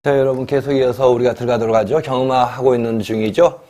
자, 여러분 계속 이어서 우리가 들어가도록 하죠. 경음화 하고 있는 중이죠.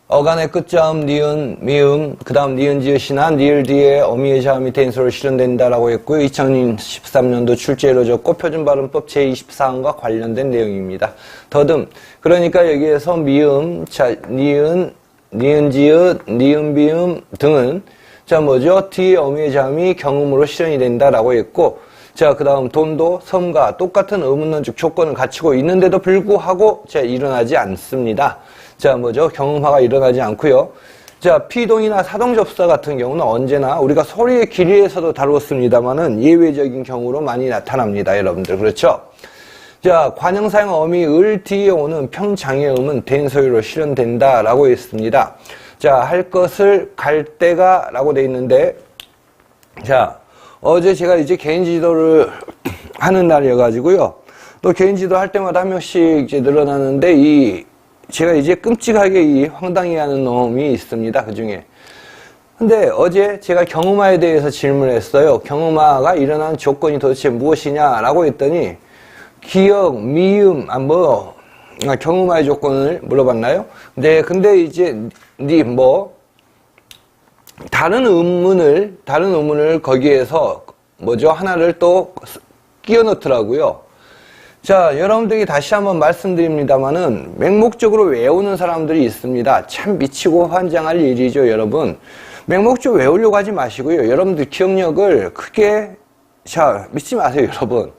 어간의 끝자음, 니은, 미음, 그 다음 니은, 지읒이나 니을 뒤에 어미의 자음이 대인소로 실현된다라고 했고요. 2013년도 출제 이루어졌고 표준발음법 제24항과 관련된 내용입니다. 더듬, 그러니까 여기에서 미음, 자, 니은, 니은, 지읒, 니은, 비음 등은 자 뭐죠? 뒤에 어미의 자음이 경음으로 실현이 된다라고 했고, 자, 그 다음 돈도 섬과 똑같은 의문론적 조건을 갖추고 있는데도 불구하고 자 일어나지 않습니다. 자, 뭐죠? 경음화가 일어나지 않고요. 자, 피동이나 사동접사 같은 경우는 언제나 우리가 소리의 길이에서도 다루었습니다만은 예외적인 경우로 많이 나타납니다. 여러분들. 그렇죠? 자, 관형사형 어미 을 뒤에 오는 평장애음은 대인소유로 실현된다라고 했습니다. 자, 할 것을 갈 때가 라고 돼 있는데, 자, 어제 제가 이제 개인 지도를 하는 날이어가지고요. 또 개인 지도 할 때마다 한 명씩 이제 늘어나는데, 제가 이제 끔찍하게 황당해 하는 놈이 있습니다. 그 중에. 근데 어제 제가 경음화에 대해서 질문을 했어요. 경음화가 일어나는 조건이 도대체 무엇이냐라고 했더니, 기역, 미음, 경음화의 조건을 물어봤나요? 네, 근데 이제, 다른 의문을 거기에서, 하나를 또 끼워 넣더라고요. 자, 여러분들에게 다시 한번 말씀드립니다만은, 맹목적으로 외우는 사람들이 있습니다. 참 미치고 환장할 일이죠, 여러분. 맹목적으로 외우려고 하지 마시고요. 여러분들 기억력을 크게, 자, 믿지 마세요, 여러분.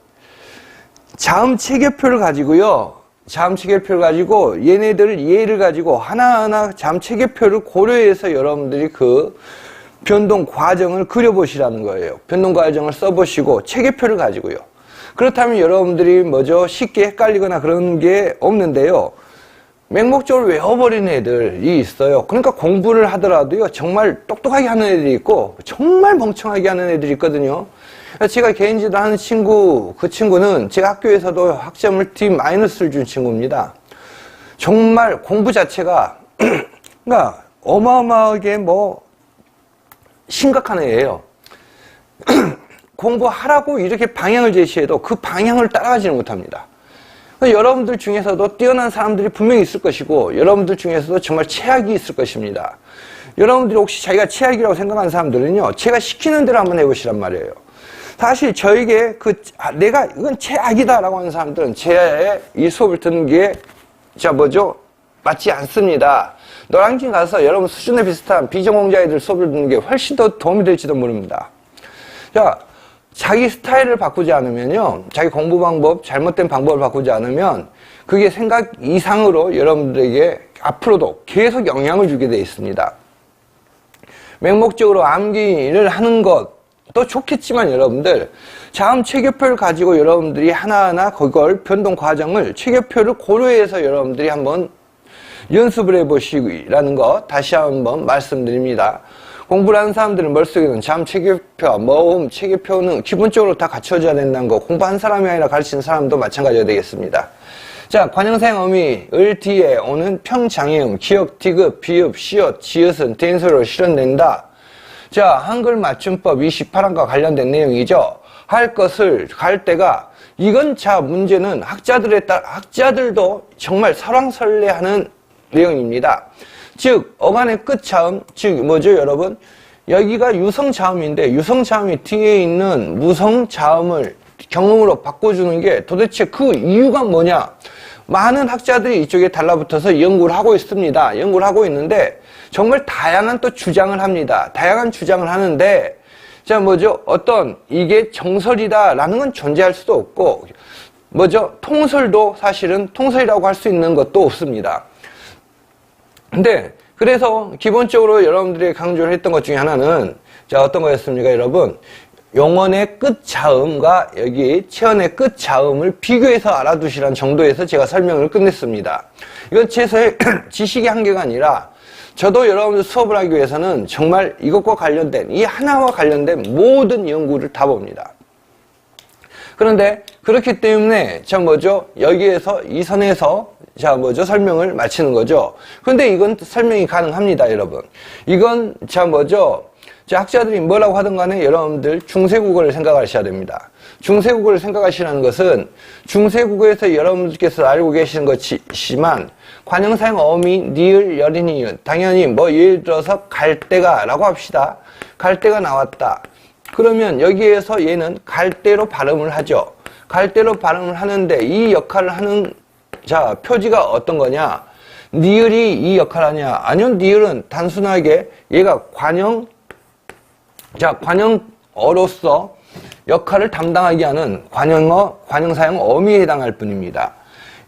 자음 체계표를 가지고요. 자음 체계표를 가지고 얘네들 예를 가지고 하나하나 자음 체계표를 고려해서 여러분들이 그 변동 과정을 그려보시라는 거예요. 변동 과정을 써보시고 체계표를 가지고요. 그렇다면 여러분들이 쉽게 헷갈리거나 그런 게 없는데요. 맹목적으로 외워버리는 애들이 있어요. 그러니까 공부를 하더라도요. 정말 똑똑하게 하는 애들이 있고 정말 멍청하게 하는 애들이 있거든요. 제가 개인지도 하는 친구, 그 친구는 제가 학교에서도 학점을 D-를 준 친구입니다. 정말 공부 자체가, 그러니까 어마어마하게 심각한 애예요. 공부하라고 이렇게 방향을 제시해도 그 방향을 따라가지는 못합니다. 여러분들 중에서도 뛰어난 사람들이 분명히 있을 것이고, 여러분들 중에서도 정말 최악이 있을 것입니다. 여러분들이 혹시 자기가 최악이라고 생각하는 사람들은요, 제가 시키는 대로 한번 해보시란 말이에요. 사실 저에게 내가 이건 최악이다라고 하는 사람들은 제 이 수업을 듣는 게, 맞지 않습니다. 노량진 가서 여러분 수준에 비슷한 비전공자애들 수업을 듣는 게 훨씬 더 도움이 될지도 모릅니다. 자, 자기 스타일을 바꾸지 않으면요, 자기 공부 방법, 잘못된 방법을 바꾸지 않으면 그게 생각 이상으로 여러분들에게 앞으로도 계속 영향을 주게 되어 있습니다. 맹목적으로 암기를 하는 것도 좋겠지만 여러분들, 자음 체계표를 가지고 여러분들이 하나하나 그걸 변동 과정을 체계표를 고려해서 여러분들이 한번 연습을 해보시라는 거 다시 한번 말씀드립니다. 공부를 하는 사람들은 머릿속에는 자음 체계표, 모음 체계표는 기본적으로 다 갖춰져야 된다는 거, 공부한 사람이 아니라 가르치는 사람도 마찬가지가 되겠습니다. 자, 관형사형 어미 을 뒤에 오는 평장애음, 기역, 디귿, 비읍, 시옷, 지읒은 대인소유로 실현된다. 자, 한글 맞춤법 28항과 관련된 내용이죠. 할 것을 갈 때가, 이건 문제는 학자들도 정말 설왕설래하는 내용입니다. 즉, 어간의 끝자음, 여러분? 여기가 유성자음인데, 유성자음이 뒤에 있는 무성자음을 경음으로 바꿔주는 게 도대체 그 이유가 뭐냐? 많은 학자들이 이쪽에 달라붙어서 연구를 하고 있습니다. 연구를 하고 있는데, 정말 다양한 또 주장을 합니다. 다양한 주장을 하는데, 이게 정설이다라는 건 존재할 수도 없고, 통설도 사실은 통설이라고 할 수 있는 것도 없습니다. 근데, 그래서 기본적으로 여러분들이 강조를 했던 것 중에 하나는, 자, 어떤 거였습니까, 여러분? 용언의 끝자음과 여기 체언의 끝자음을 비교해서 알아두시라는 정도에서 제가 설명을 끝냈습니다. 이건 제 지식의 한계가 아니라, 저도 여러분들 수업을 하기 위해서는 정말 이것과 관련된, 이 하나와 관련된 모든 연구를 다 봅니다. 그런데 그렇기 때문에 여기에서 이 선에서 설명을 마치는 거죠. 그런데 이건 설명이 가능합니다, 여러분. 이건 자, 학자들이 뭐라고 하든 간에 여러분들 중세국어를 생각하셔야 됩니다. 중세국어를 생각하시라는 것은 중세국어에서 여러분들께서 알고 계시는 것이지만 관형사형 어미, 니을, 여린, 이은 당연히 뭐 예를 들어서 갈대가 라고 합시다. 갈대가 나왔다. 그러면 여기에서 얘는 갈대로 발음을 하죠. 갈대로 발음을 하는데 이 역할을 하는 자 표지가 어떤 거냐? 니을이 이 역할을 하냐? 아니요, 니을은 단순하게 얘가 관형 자 관형어로서 역할을 담당하게 하는 관형어, 관형사형 어미에 해당할 뿐입니다.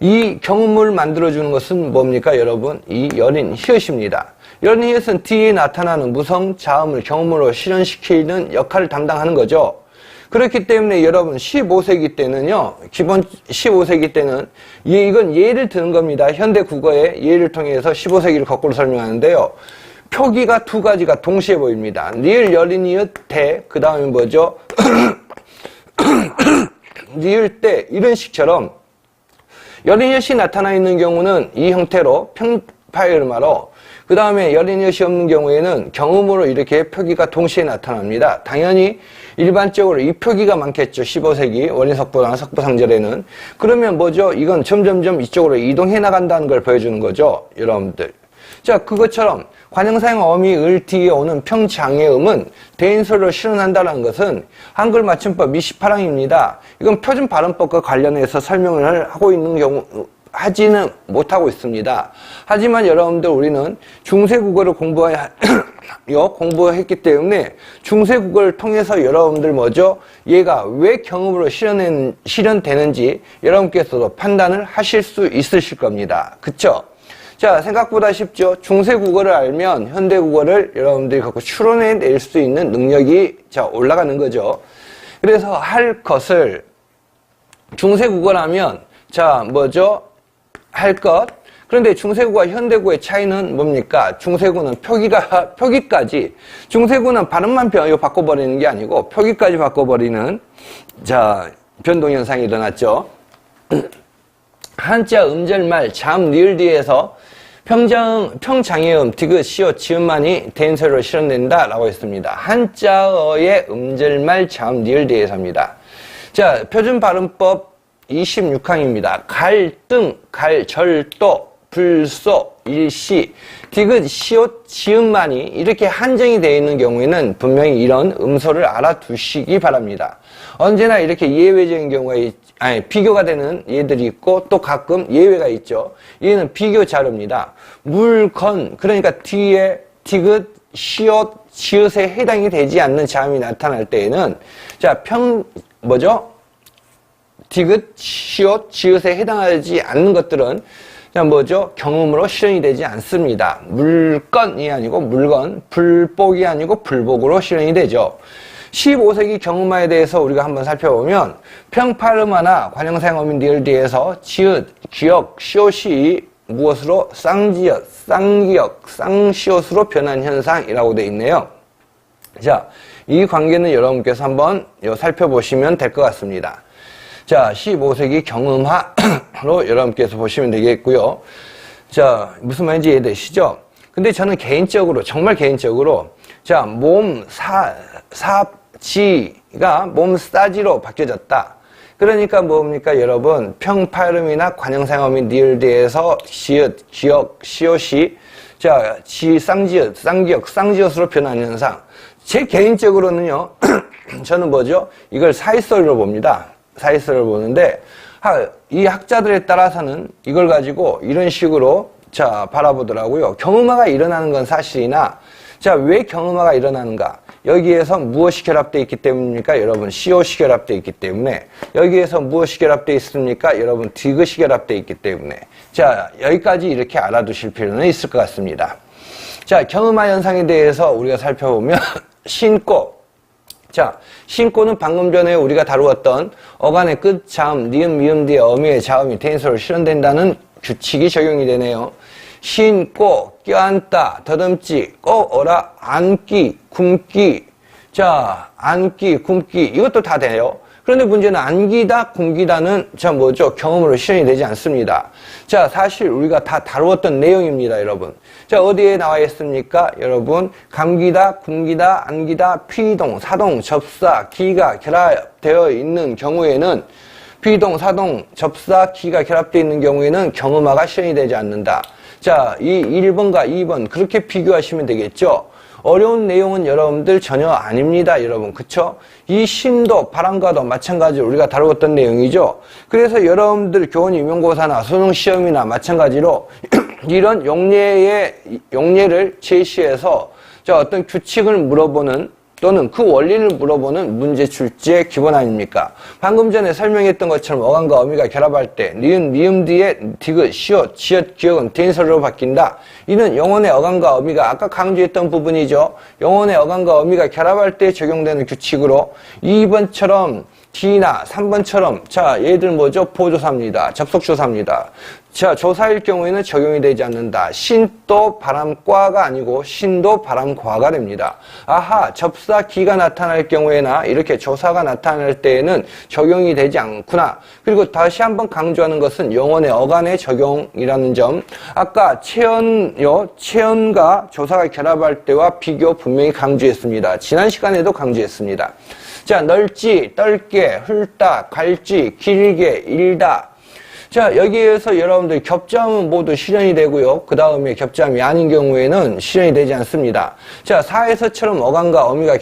이 경음을 만들어주는 것은 뭡니까, 여러분? 이 여린 히읗입니다. 여린 히읗은 뒤에 나타나는 무성 자음을 경음으로 실현시키는 역할을 담당하는 거죠. 그렇기 때문에 여러분 15세기 때는요, 기본 15세기 때는 이건 예를 드는 겁니다. 현대 국어의 예를 통해서 15세기를 거꾸로 설명하는데요. 표기가 두 가지가 동시에 보입니다. 니을, 여린, 이읒, 대, 그 다음에 뭐죠? 니을, 때, 이런 식처럼 여린 이읒이 나타나 있는 경우는 이 형태로 평파열마로, 그 다음에 여린 이읒이 없는 경우에는 경음으로 이렇게 표기가 동시에 나타납니다. 당연히 일반적으로 이 표기가 많겠죠. 15세기 원인석보나 석부상절에는. 그러면 뭐죠? 이건 점점점 이쪽으로 이동해 나간다는 걸 보여주는 거죠, 여러분들. 자, 그것처럼 관형사형 어미, 을 뒤에 오는 평장애음은 대인설로 실현한다는 것은 한글 맞춤법 28항입니다. 이건 표준 발음법과 관련해서 설명을 하고 있는 경우 하지는 못하고 있습니다. 하지만 여러분들 우리는 중세국어를 공부했기 때문에 중세국어를 통해서 여러분들 뭐죠? 얘가 왜 경음으로 실현되는지 여러분께서도 판단을 하실 수 있으실 겁니다. 그쵸? 자, 생각보다 쉽죠? 중세국어를 알면 현대국어를 여러분들이 갖고 추론해낼 수 있는 능력이 올라가는 거죠. 그래서 할 것을 중세국어라면 뭐죠? 할 것. 그런데 중세국어와 현대국어의 차이는 뭡니까? 중세국어는 표기까지, 중세국어는 발음만 바꿔버리는 게 아니고 표기까지 바꿔버리는 변동현상이 일어났죠. 한자 음절말 잠 니을 뒤에서 평장애음 디귿 시옷 지음만이 대인설로 실현된다라고 했습니다. 한자어의 음절말 잠 니을 뒤에서입니다. 자, 표준 발음법 26항입니다. 갈등, 절도, 불소, 일시, 디귿 시옷 지음만이 이렇게 한정이 되어 있는 경우에는 분명히 이런 음소를 알아두시기 바랍니다. 언제나 이렇게 예외적인 경우가 비교가 되는 예들이 있고 또 가끔 예외가 있죠. 얘는 비교 자료입니다. 물건, 그러니까 뒤에 디귿, 시옷, 지읒에 해당이 되지 않는 자음이 나타날 때에는 디귿, 시옷, 지읒에 해당하지 않는 것들은 경음으로 실현이 되지 않습니다. 물건이 아니고 물건, 불복이 아니고 불복으로 실현이 되죠. 15세기 경음화에 대해서 우리가 한번 살펴보면 평파르마나 관형사형 어미 니을 뒤에서 지읒, 기역, 시옷이 무엇으로 쌍지읒, 쌍기역, 쌍시옷으로 변한 현상이라고 되어 있네요. 자, 이 관계는 여러분께서 한번 살펴보시면 될 것 같습니다. 자, 15세기 경음화로 여러분께서 보시면 되겠고요. 자, 무슨 말인지 이해되시죠? 근데 저는 개인적으로, 정말 개인적으로, 사지가 몸싸지로 바뀌어졌다. 그러니까 뭡니까, 여러분? 평파름이나 관형사형 어미 니을 뒤에서 시읒, 기역, 시옷이 쌍지읒, 쌍기역, 쌍지읒으로 변한 현상. 제 개인적으로는요, 저는 이걸 사이설로 봅니다. 사이설을 보는데, 이 학자들에 따라서는 이걸 가지고 이런 식으로 바라보더라고요. 경음화가 일어나는 건 사실이나, 왜 경음화가 일어나는가? 여기에서 무엇이 결합되어 있기 때문입니까? 여러분, 시옷이 결합되어 있기 때문에. 여기에서 무엇이 결합되어 있습니까? 여러분, 디귿이 결합되어 있기 때문에. 여기까지 이렇게 알아두실 필요는 있을 것 같습니다. 경음화 현상에 대해서 우리가 살펴보면, 신고. 신고는 방금 전에 우리가 다루었던 어간의 끝, 자음, 니은, 미음 뒤에 어미의 자음이 대인설로 실현된다는 규칙이 적용이 되네요. 신고, 껴안다, 더듬지, 어라, 앉기, 굶기. 앉기, 굶기. 이것도 다 돼요. 그런데 문제는 안기다, 굶기다는 자 뭐죠? 경험으로 실현이 되지 않습니다. 자, 사실 우리가 다 다루었던 내용입니다, 여러분. 자, 어디에 나와 있습니까? 여러분, 감기다, 굶기다, 안기다, 피동, 사동, 접사, 기가 결합되어 있는 경우에는 피동, 사동, 접사, 기가 결합되어 있는 경우에는 경음화가 실현이 되지 않는다. 자, 이 1번과 2번 그렇게 비교하시면 되겠죠. 어려운 내용은 여러분들 전혀 아닙니다, 여러분. 그쵸? 이 신도, 바람과도 마찬가지로 우리가 다루었던 내용이죠. 그래서 여러분들 교원 임용고사나 수능 시험이나 마찬가지로 이런 용례를 제시해서 어떤 규칙을 물어보는 또는 그 원리를 물어보는 문제 출제의 기본 아닙니까? 방금 전에 설명했던 것처럼 어간과 어미가 결합할 때 니은, 미음 뒤에 디귿, 시옷, 지읒, 기역은 대인설로 바뀐다. 이는 영혼의 어간과 어미가 아까 강조했던 부분이죠. 영혼의 어간과 어미가 결합할 때 적용되는 규칙으로 2번처럼 D나 3번처럼 자 얘들 뭐죠? 보조사입니다. 접속조사입니다. 자 조사일 경우에는 적용이 되지 않는다. 신도 바람과가 아니고 신도 바람과가 됩니다. 아하 접사 기가 나타날 경우에나 이렇게 조사가 나타날 때에는 적용이 되지 않구나. 그리고 다시 한번 강조하는 것은 영혼의 어간의 적용이라는 점. 아까 체언과 조사가 결합할 때와 비교 분명히 강조했습니다. 지난 시간에도 강조했습니다. 자, 넓지, 넓게, 훑다, 갈지, 길게, 일다. 자, 여기에서 여러분들 겹자음은 모두 실현이 되고요. 그 다음에 겹자음이 아닌 경우에는 실현이 되지 않습니다. 자, 사에서처럼 어간과 어미가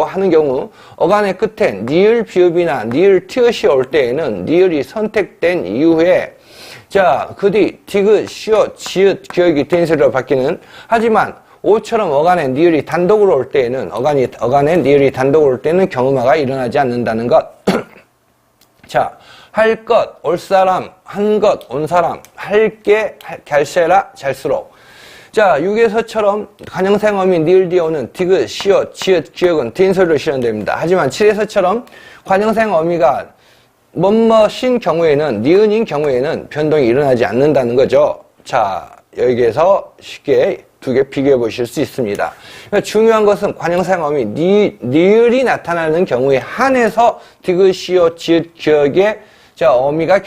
하는 경우 어간의 끝에 니을 비읍이나 니을 티읕이 올 때에는 니을이 선택된 이후에 자, 그 뒤 디귿, 시옷, 지읒, 기역이 대인설로 바뀌는 하지만 오처럼 어간의 니을이 단독으로 올 때에는 어간의 니을이 단독으로 올 때는 경음화가 일어나지 않는다는 것. 자, 할 것, 올 사람, 한 것, 온 사람, 할게, 갈세라, 잘수록. 자, 6에서처럼 관형생어미 니을 뒤에 오는 디귿, 시옷, 지읒, 기역은 대인설로 실현됩니다. 하지만 7에서처럼 관형생어미가 뭐뭐신 경우에는 니은인 경우에는 변동이 일어나지 않는다는 거죠. 자, 여기에서 쉽게 두 개 비교해 보실 수 있습니다. 그러니까 중요한 것은 관형상어미 니을이 나타나는 경우에 한해서 디귿, 시옷, 지읒, 기역에 자 어미가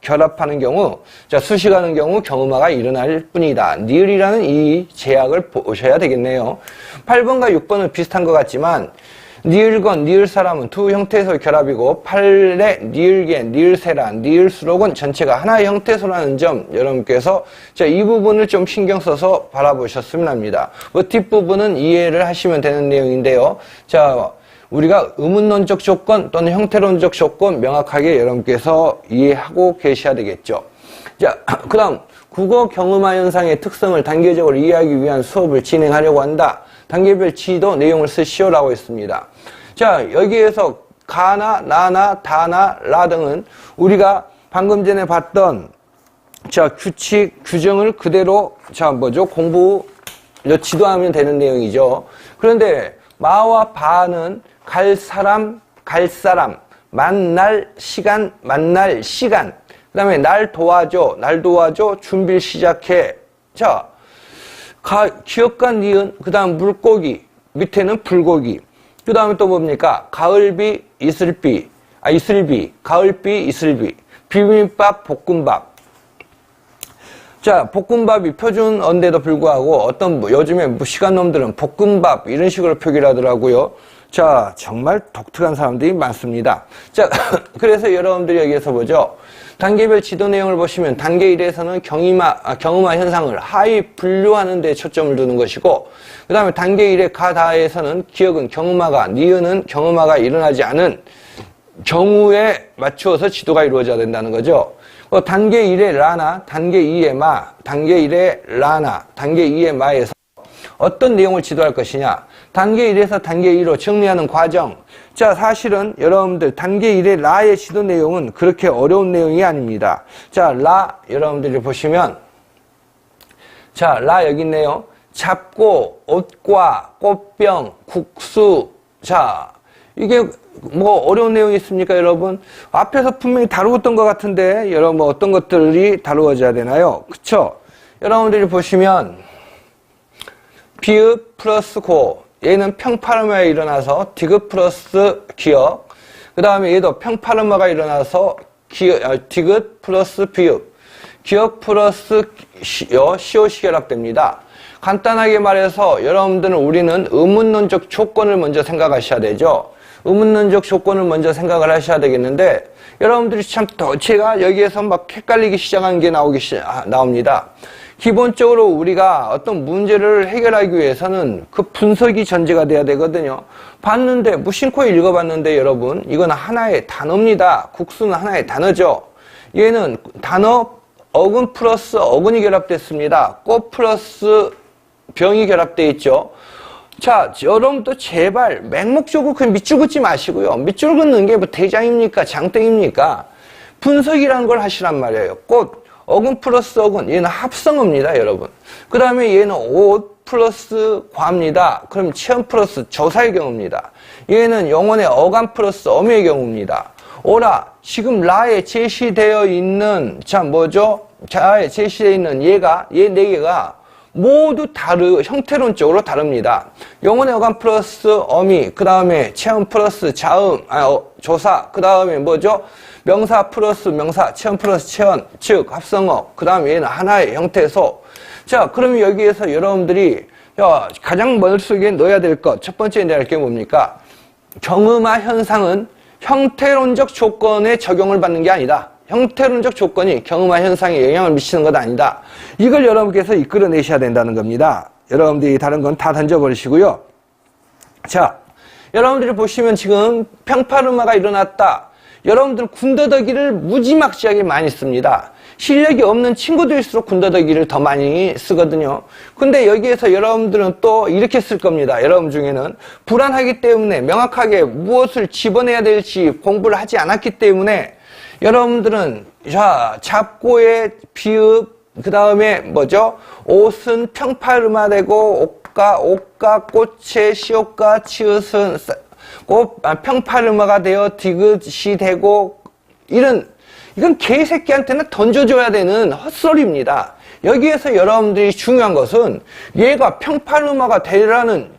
결합하는 경우 자 수식하는 경우 경음화가 일어날 뿐이다. 니을이라는 이 제약을 보셔야 되겠네요. 8번과 6번은 비슷한 것 같지만 니을건, 니을사람은 두 형태에서 결합이고 팔의 니을개, 니을세라, 니을수록은 전체가 하나의 형태소라는 점 여러분께서 자, 이 부분을 좀 신경 써서 바라보셨으면 합니다. 뭐 뒷부분은 이해를 하시면 되는 내용인데요. 자, 우리가 의문론적 조건 또는 형태론적 조건 명확하게 여러분께서 이해하고 계셔야 되겠죠. 자, 그 다음 국어 경음화 현상의 특성을 단계적으로 이해하기 위한 수업을 진행하려고 한다. 단계별 지도 내용을 쓰시오라고 했습니다. 자, 여기에서 가나, 나나, 다나, 라 등은 우리가 방금 전에 봤던 자, 규칙, 규정을 그대로 자, 뭐죠? 지도하면 되는 내용이죠. 그런데 마와 바는 갈 사람, 만날 시간, 그 다음에 날 도와줘, 준비를 시작해. 자, 기역과 니은, 그 다음 물고기, 밑에는 불고기. 그 다음에 또 뭡니까? 가을비, 이슬비, 가을비, 이슬비. 비빔밥, 볶음밥. 자, 볶음밥이 표준어인데도 불구하고 어떤 요즘에 무식한 놈들은 볶음밥 이런 식으로 표기를 하더라고요. 자, 정말 독특한 사람들이 많습니다. 자, 그래서 여러분들이 여기에서 보죠. 단계별 지도 내용을 보시면 단계 1에서는 경음화 현상을 하위 분류하는 데 초점을 두는 것이고 그 다음에 단계 1의 가다에서는 기역은 경음화가, 니은은 경음화가 일어나지 않은 경우에 맞추어서 지도가 이루어져야 된다는 거죠. 단계 1의 라나, 단계 2의 마, 단계 1의 라나, 단계 2의 마에서 어떤 내용을 지도할 것이냐. 단계 1에서 단계 2로 정리하는 과정. 자, 사실은 여러분들 단계 1의 라의 지도 내용은 그렇게 어려운 내용이 아닙니다. 자, 라 여러분들이 보시면 자, 라 여기 있네요. 잡고, 옷과, 꽃병, 국수. 자, 이게 뭐 어려운 내용이 있습니까, 여러분? 앞에서 분명히 다루었던 것 같은데 여러분 뭐 어떤 것들이 다루어져야 되나요? 그쵸? 여러분들이 보시면 비읍 플러스 고, 얘는 평파르마에 일어나서 디귿 플러스 기역, 그 다음에 얘도 평파르마가 일어나서 디귿 플러스 비읍, 기역 플러스 시옷이 결합됩니다. 간단하게 말해서 여러분들은 우리는 의문론적 조건을 먼저 생각하셔야 되죠. 의문론적 조건을 먼저 생각을 하셔야 되겠는데, 여러분들이 참 제가 여기에서 막 헷갈리기 시작한 게 나옵니다. 기본적으로 우리가 어떤 문제를 해결하기 위해서는 그 분석이 전제가 돼야 되거든요. 봤는데, 무심코 읽어봤는데 여러분, 이건 하나의 단어입니다. 국수는 하나의 단어죠. 얘는 단어 어근 플러스 어근이 결합됐습니다. 꽃 플러스 병이 결합되어 있죠. 자, 여러분도 제발 맹목적으로 그냥 밑줄 긋지 마시고요. 밑줄 긋는 게 뭐 대장입니까? 장땡입니까? 분석이라는 걸 하시란 말이에요. 꽃, 어근 플러스 어근, 얘는 합성어입니다, 여러분. 그 다음에 얘는 옷 플러스 과입니다. 그럼 체험 플러스 조사의 경우입니다. 얘는 영혼의 어감 플러스 어미의 경우입니다. 오라, 지금 라에 제시되어 있는, 자에 제시되어 있는 얘 네 개가 모두 형태론적으로 다릅니다. 영혼의 어감 플러스 어미, 그 다음에 체험 플러스 자음, 조사, 그 다음에 명사 플러스 명사, 체험 플러스 체언, 즉 합성어, 그 다음에 얘는 하나의 형태소. 자, 그러면 여기에서 여러분들이 가장 머릿속에 넣어야 될 것, 첫 번째 내야 할 게 뭡니까? 경음화 현상은 형태론적 조건에 적용을 받는 게 아니다. 형태론적 조건이 경음화 현상에 영향을 미치는 것 아니다. 이걸 여러분께서 이끌어내셔야 된다는 겁니다. 여러분들이 다른 건 다 던져버리시고요. 자, 여러분들이 보시면 지금 평파르마가 일어났다. 여러분들은 군더더기를 무지막지하게 많이 씁니다. 실력이 없는 친구들일수록 군더더기를 더 많이 쓰거든요. 근데 여기에서 여러분들은 또 이렇게 쓸 겁니다. 여러분 중에는 불안하기 때문에 명확하게 무엇을 집어내야 될지 공부를 하지 않았기 때문에 여러분들은 잡고의 비읍, 그 다음에 옷은 평파르마되고 옷과 꽃의 시옷과 치읓은 평파르마가 되어 디귿이 되고, 이건 개새끼한테는 던져줘야 되는 헛소리입니다. 여기에서 여러분들이 중요한 것은 얘가 평파르마가 되라는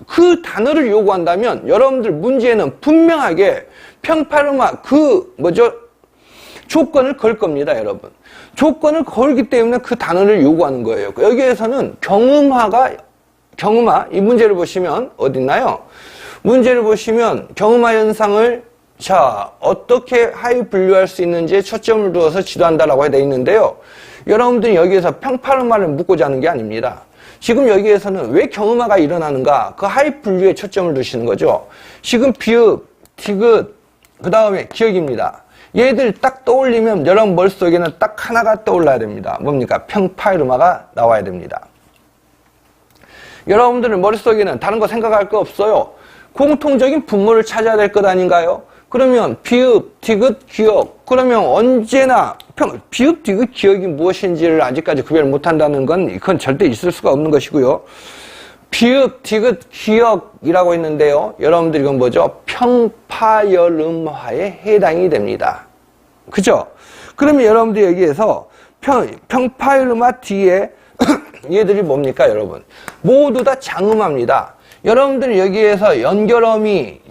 그 단어를 요구한다면 여러분들 문제에는 분명하게 평파르마 조건을 걸 겁니다, 여러분. 조건을 걸기 때문에 그 단어를 요구하는 거예요. 여기에서는 경음화, 이 문제를 보시면 어딨나요? 문제를 보시면 경음화 현상을 어떻게 하위 분류할 수 있는지에 초점을 두어서 지도한다라고 되어 있는데요. 여러분들이 여기에서 평파르마를 묻고자 하는 게 아닙니다. 지금 여기에서는 왜 경음화가 일어나는가? 그 하위 분류에 초점을 두시는 거죠. 지금 비읍, 디귿, 그 다음에 기역입니다. 얘들 딱 떠올리면 여러분 머릿속에는 딱 하나가 떠올라야 됩니다. 뭡니까? 평파르마가 나와야 됩니다. 여러분들은 머릿속에는 다른 거 생각할 거 없어요. 공통적인 분모를 찾아야 될 것 아닌가요? 그러면 비읍, 디귿, 기역, 그러면 언제나 비읍, 디귿, 기역이 무엇인지를 아직까지 구별 못한다는 건 이건 절대 있을 수가 없는 것이고요. 비읍, 디귿, 기역이라고 했는데요. 여러분들 이건 뭐죠? 평파열음화에 해당이 됩니다. 그죠? 그러면 여러분들 여기에서 평파열음화 뒤에 얘들이 뭡니까, 여러분? 모두 다 장음화입니다. 여러분들 여기에서 연결어미,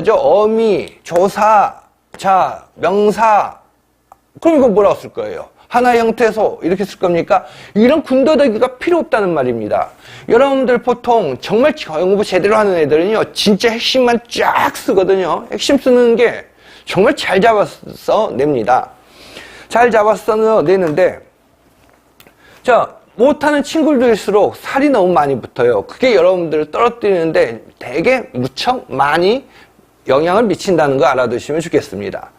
어미, 조사, 명사, 그럼 이거 뭐라고 쓸 거예요? 하나의 형태소, 이렇게 쓸 겁니까? 이런 군더더기가 필요 없다는 말입니다. 여러분들 보통 정말 공부 제대로 하는 애들은요, 진짜 핵심만 쫙 쓰거든요. 핵심 쓰는 게 정말 잘 잡아서 냅니다. 잘 잡아서 내는데, 못하는 친구들일수록 살이 너무 많이 붙어요. 그게 여러분들을 떨어뜨리는데 되게 무척 많이 영향을 미친다는 거 알아두시면 좋겠습니다.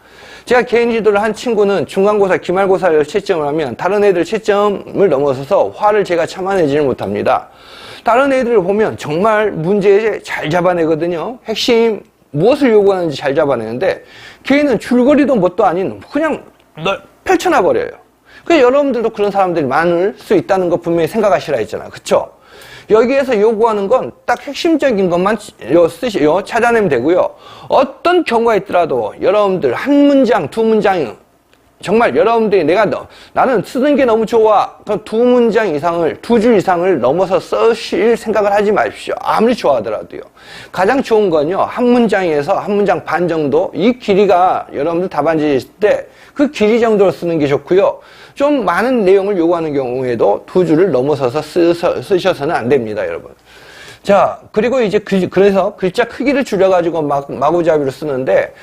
제가 개인 지도를 한 친구는 중간고사, 기말고사를 채점을 하면 다른 애들 채점을 넘어서서 화를 제가 참아내지를 못합니다. 다른 애들을 보면 정말 문제 잘 잡아내거든요. 핵심 무엇을 요구하는지 잘 잡아내는데 걔는 줄거리도 뭣도 아닌 그냥 펼쳐놔버려요. 그래서 여러분들도 그런 사람들이 많을 수 있다는 거 분명히 생각하시라 했잖아요. 그쵸? 여기에서 요구하는 건 딱 핵심적인 것만 찾아내면 되고요. 어떤 경우가 있더라도 여러분들 한 문장, 두 문장 정말 여러분들이 나는 쓰는 게 너무 좋아. 그럼 두 문장 이상을, 두 줄 이상을 넘어서 쓰실 생각을 하지 마십시오. 아무리 좋아하더라도요. 가장 좋은 건요, 한 문장에서 한 문장 반 정도, 이 길이가 여러분들 답안지 있을 때 그 길이 정도로 쓰는 게 좋고요. 좀 많은 내용을 요구하는 경우에도 두 줄을 넘어서서 쓰셔서는 안 됩니다, 여러분. 자, 그리고 이제 그래서 글자 크기를 줄여가지고 마구잡이로 쓰는데,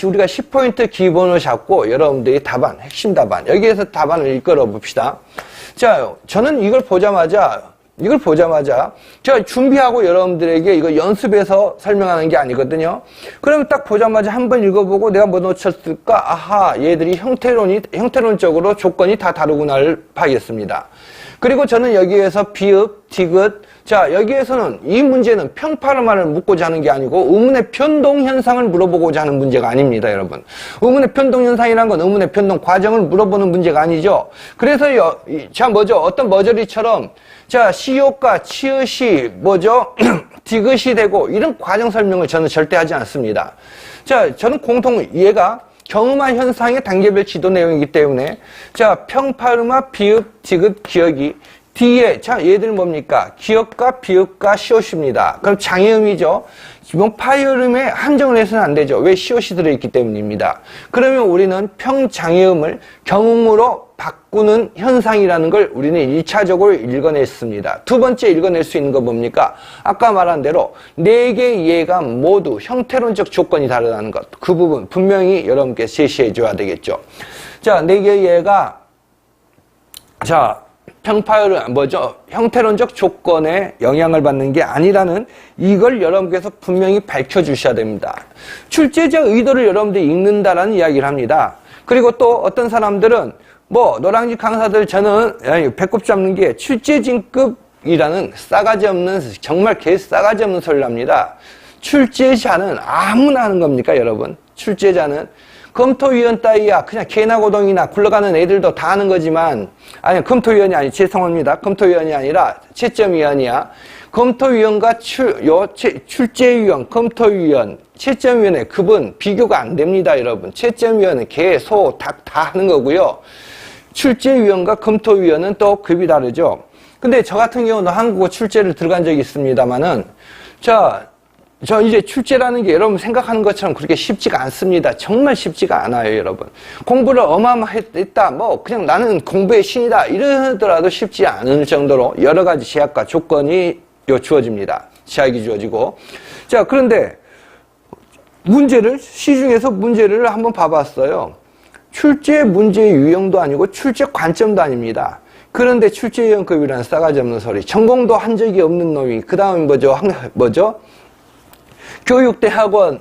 우리가 10포인트 기본을 잡고 여러분들이 답안, 핵심 답안, 여기에서 답안을 이끌어 봅시다. 자, 저는 이걸 보자마자, 제가 준비하고 여러분들에게 이거 연습해서 설명하는 게 아니거든요. 그러면 딱 보자마자 한번 읽어보고 내가 뭐 놓쳤을까? 아하, 얘들이 형태론적으로 조건이 다 다르구나를 파악했습니다. 그리고 저는 여기에서 비읍, 디귿, 자, 여기에서는 이 문제는 평파르마를 묻고자 하는 게 아니고 의문의 변동 현상을 물어보고자 하는 문제가 아닙니다, 여러분. 의문의 변동 현상이란 건 의문의 변동 과정을 물어보는 문제가 아니죠. 그래서 어떤 머저리처럼 자, 시효과, 치읓이 디귿이 되고 이런 과정 설명을 저는 절대 하지 않습니다. 자, 저는 얘가 경음화 현상의 단계별 지도 내용이기 때문에 자, 평파르마, 비읍, 디귿, 기역이 뒤에 자, 얘들은 뭡니까? 기역과 비읍과 시옷입니다. 그럼 장애음이죠. 파열음에 한정을 해서는 안 되죠. 왜? 시옷이 들어있기 때문입니다. 그러면 우리는 평장애음을 경음으로 바꾸는 현상이라는 걸 우리는 1차적으로 읽어냈습니다. 두 번째 읽어낼 수 있는 건 뭡니까? 아까 말한 대로 4개의 예가 모두 형태론적 조건이 다르다는 것. 그 부분 분명히 여러분께서 제시해 줘야 되겠죠. 자, 4개의 예가 평파열은 형태론적 조건에 영향을 받는 게 아니라는 이걸 여러분께서 분명히 밝혀주셔야 됩니다. 출제자 의도를 여러분들이 읽는다라는 이야기를 합니다. 그리고 또 어떤 사람들은 노량진 강사들 저는 배꼽 잡는 게 출제진급이라는 싸가지 없는, 정말 싸가지 없는 소리를 합니다. 출제자는 아무나 하는 겁니까, 여러분? 출제자는 검토위원 따위야 그냥 개나 고동이나 굴러가는 애들도 다 하는 거지만, 아니 검토위원이 죄송합니다. 검토위원이 아니라 채점위원이야. 검토위원과 출제위원, 검토위원, 채점위원회 그분 비교가 안 됩니다, 여러분. 채점위원은 개, 소, 닭 다 하는 거고요. 출제위원과 검토위원은 또 급이 다르죠. 근데 저 같은 경우는 한국어 출제를 들어간 적이 있습니다만은, 저 이제 출제라는 게 여러분 생각하는 것처럼 그렇게 쉽지가 않습니다. 정말 쉽지가 않아요, 여러분. 공부를 어마어마했다, 그냥 나는 공부의 신이다, 이러더라도 쉽지 않은 정도로 여러 가지 제약과 조건이 주어집니다. 제약이 주어지고. 자, 그런데 시중에서 문제를 한번 봐봤어요. 출제 문제의 유형도 아니고 출제 관점도 아닙니다. 그런데 출제위원급이라는 싸가지 없는 소리. 전공도 한 적이 없는 놈이, 그 다음에 교육대 학원,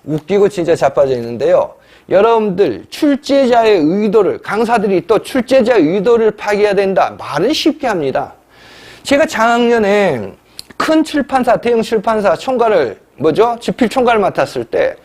웃기고 진짜 자빠져 있는데요. 여러분들, 출제자의 의도를, 강사들이 또 출제자의 의도를 파악해야 된다. 말은 쉽게 합니다. 제가 작년에 큰 출판사, 대형 출판사 총괄을, 집필 총괄을 맡았을 때,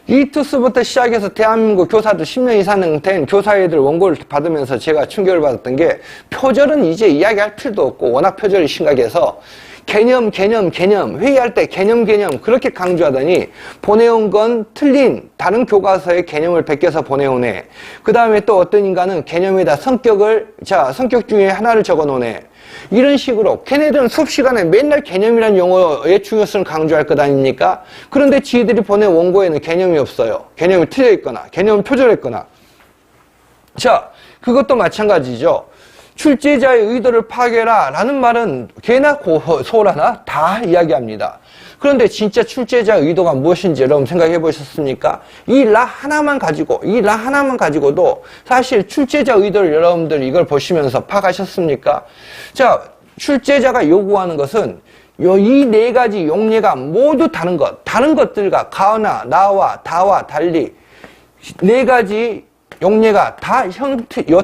이투스부터 시작해서 대한민국 교사들 10년 이상 된 교사애들 원고를 받으면서 제가 충격을 받았던 게, 표절은 이제 이야기할 필요도 없고, 워낙 표절이 심각해서, 개념, 회의할 때 개념, 그렇게 강조하더니, 보내온 건 틀린 다른 교과서의 개념을 베껴서 보내오네. 그 다음에 또 어떤 인간은 개념에다 성격 중에 하나를 적어 놓네. 이런 식으로, 걔네들은 수업 시간에 맨날 개념이라는 용어의 중요성을 강조할 것 아닙니까? 그런데 지들이 보낸 원고에는 개념이 없어요. 개념이 틀려있거나, 개념을 표절했거나. 자, 그것도 마찬가지죠. 출제자의 의도를 파악해라 라는 말은 개나 소라나 다 이야기합니다. 그런데 진짜 출제자의 의도가 무엇인지 여러분 생각해 보셨습니까? 이 라 하나만 가지고도 사실 출제자 의도를 여러분들 이걸 보시면서 파악하셨습니까? 자, 출제자가 요구하는 것은 이 4가지 용례가 모두 다른 것들과 가나, 나와, 다와 달리 4가지 용례가 다